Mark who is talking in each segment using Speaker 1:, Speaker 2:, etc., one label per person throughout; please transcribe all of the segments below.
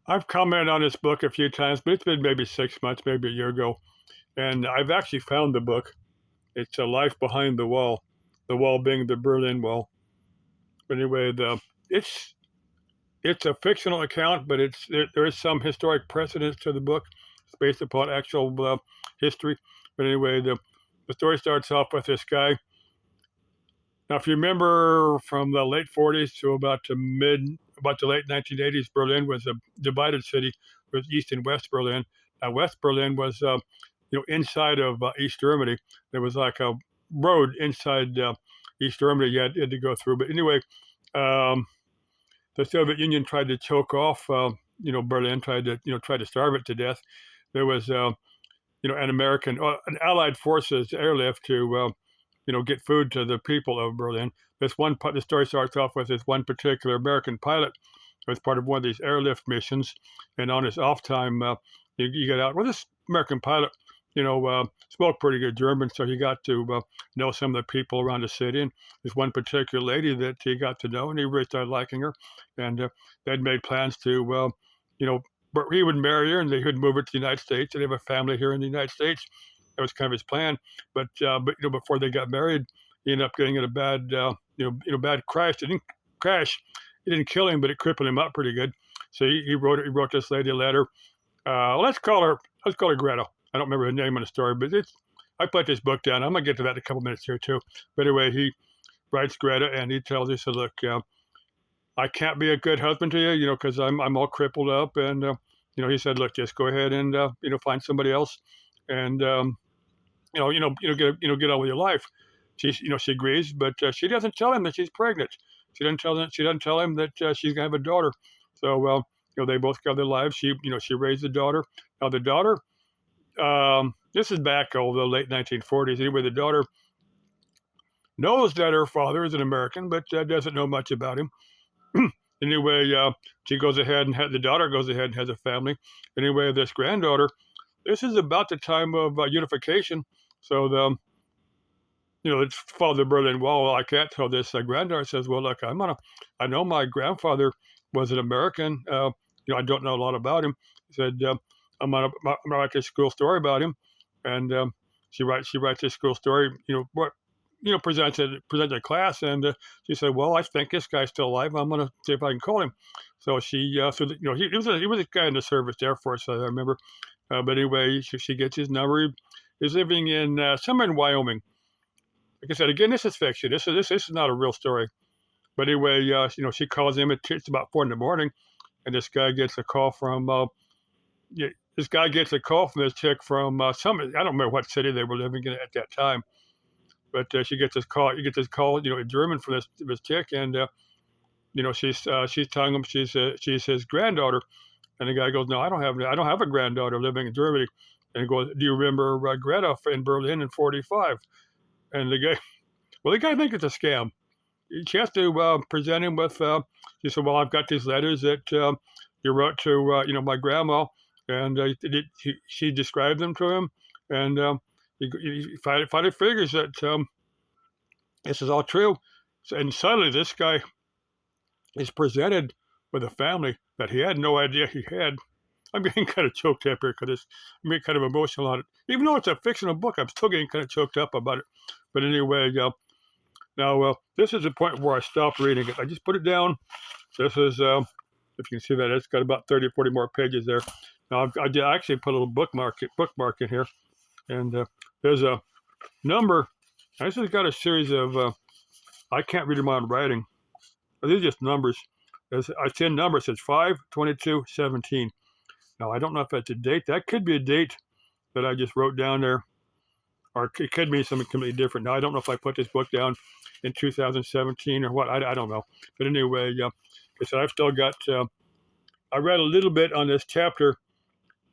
Speaker 1: I've commented on this book a few times, but it's been maybe 6 months, maybe a year ago, and I've actually found the book. It's A Life Behind the wall being the Berlin Wall. But anyway, the it's it's a fictional account, but there is some historic precedence to the book. It's based upon actual history. But anyway, the story starts off with this guy. Now, if you remember from the late 40s to about the late 1980s, Berlin was a divided city with East and West Berlin. Now, West Berlin was, inside of East Germany. There was like a road inside East Germany you had to go through. But anyway, um, the Soviet Union tried to choke off, Berlin, tried to starve it to death. There was, an Allied forces airlift to get food to the people of Berlin. The story starts off with this one particular American pilot who was part of one of these airlift missions, and on his off time, you get out. Well, this American pilot, spoke pretty good German, so he got to know some of the people around the city. And there's one particular lady that he got to know, and he really started liking her. And they'd made plans to, you know, but he would marry her, and they would move her to the United States, and they have a family here in the United States. That was kind of his plan. But before they got married, he ended up getting in a bad bad crash. It didn't crash. It didn't kill him, but it crippled him up pretty good. So he wrote this lady a letter. Let's call her Greta. I don't remember the name of the story, but I put this book down. I'm gonna get to that in a couple minutes here too. But anyway, he writes Greta, and he tells her, "So look, I can't be a good husband to you, because I'm all crippled up." And he said, "Look, just go ahead and find somebody else, and get on with your life." She agrees, but she doesn't tell him that she's pregnant. She doesn't tell him that she's gonna have a daughter. So, well, they both got their lives. She raised the daughter. Now the daughter, this is back over the late 1940s. Anyway, the daughter knows that her father is an American, but doesn't know much about him. Anyway, she goes ahead and the daughter goes ahead and has a family. Anyway, this granddaughter, this is about the time of unification. So it's followed the Berlin Wall. Well, I can't tell this. Granddaughter says, "Well, look, I know my grandfather was an American. I don't know a lot about him." He said, I'm gonna write this school story about him," and she writes this school story. Presents a class, and she said, "Well, I think this guy's still alive. I'm gonna see if I can call him." So he was a guy in the service Air Force, I remember. But anyway, she gets his number. He's living in somewhere in Wyoming. Like I said, again, this is fiction. This is not a real story. But anyway, she calls him. It's about 4 in the morning, and this guy gets a call from. Yeah, this guy gets a call from this chick from some. I don't remember what city they were living in at that time, but she gets this call. You get this call, in German from this chick, and she's telling him she's his granddaughter, and the guy goes, "No, I don't have a granddaughter living in Germany." And he goes, "Do you remember Greta in Berlin in '45?" And the guy thinks it's a scam. She has to present him with. She said, "Well, I've got these letters that you wrote to my grandma," and she described them to him, and he finally figures that this is all true. And suddenly, this guy is presented with a family that he had no idea he had. I'm getting kind of choked up here because I'm getting kind of emotional on it. Even though it's a fictional book, I'm still getting kind of choked up about it. But anyway, now, this is the point where I stopped reading it. I just put it down. This is, if you can see that, it's got about 30 or 40 more pages there. Now, I did actually put a little bookmark in here, and there's a number. This has got a series of, I can't read them on writing. These are just numbers. I see a number. It says 5/22/17. Now, I don't know if that's a date. That could be a date that I just wrote down there, or it could be something completely different. Now, I don't know if I put this book down in 2017 or what. I don't know. But anyway, so I've still got. I read a little bit on this chapter,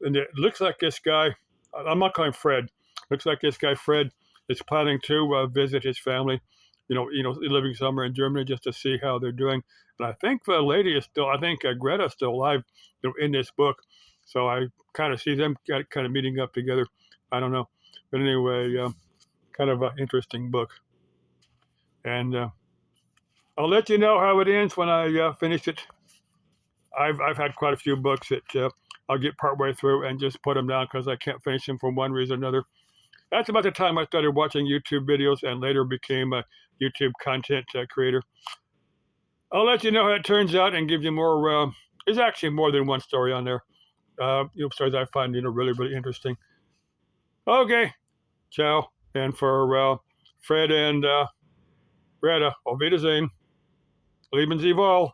Speaker 1: and it looks like this guy. I'm not calling him Fred. Looks like this guy Fred is planning to visit his family. Living somewhere in Germany just to see how they're doing. And I think the lady is still. I think Greta's still alive, in this book. So I kind of see them kind of meeting up together. I don't know, but anyway, kind of an interesting book. And I'll let you know how it ends when I finish it. I've had quite a few books that I'll get partway through and just put them down because I can't finish them for one reason or another. That's about the time I started watching YouTube videos and later became a YouTube content creator. I'll let you know how it turns out and give you more. There's actually more than one story on there. Stories I find really really interesting. Okay, ciao. And for Fred and Greta, auf Wiedersehen. Leben Sie wohl.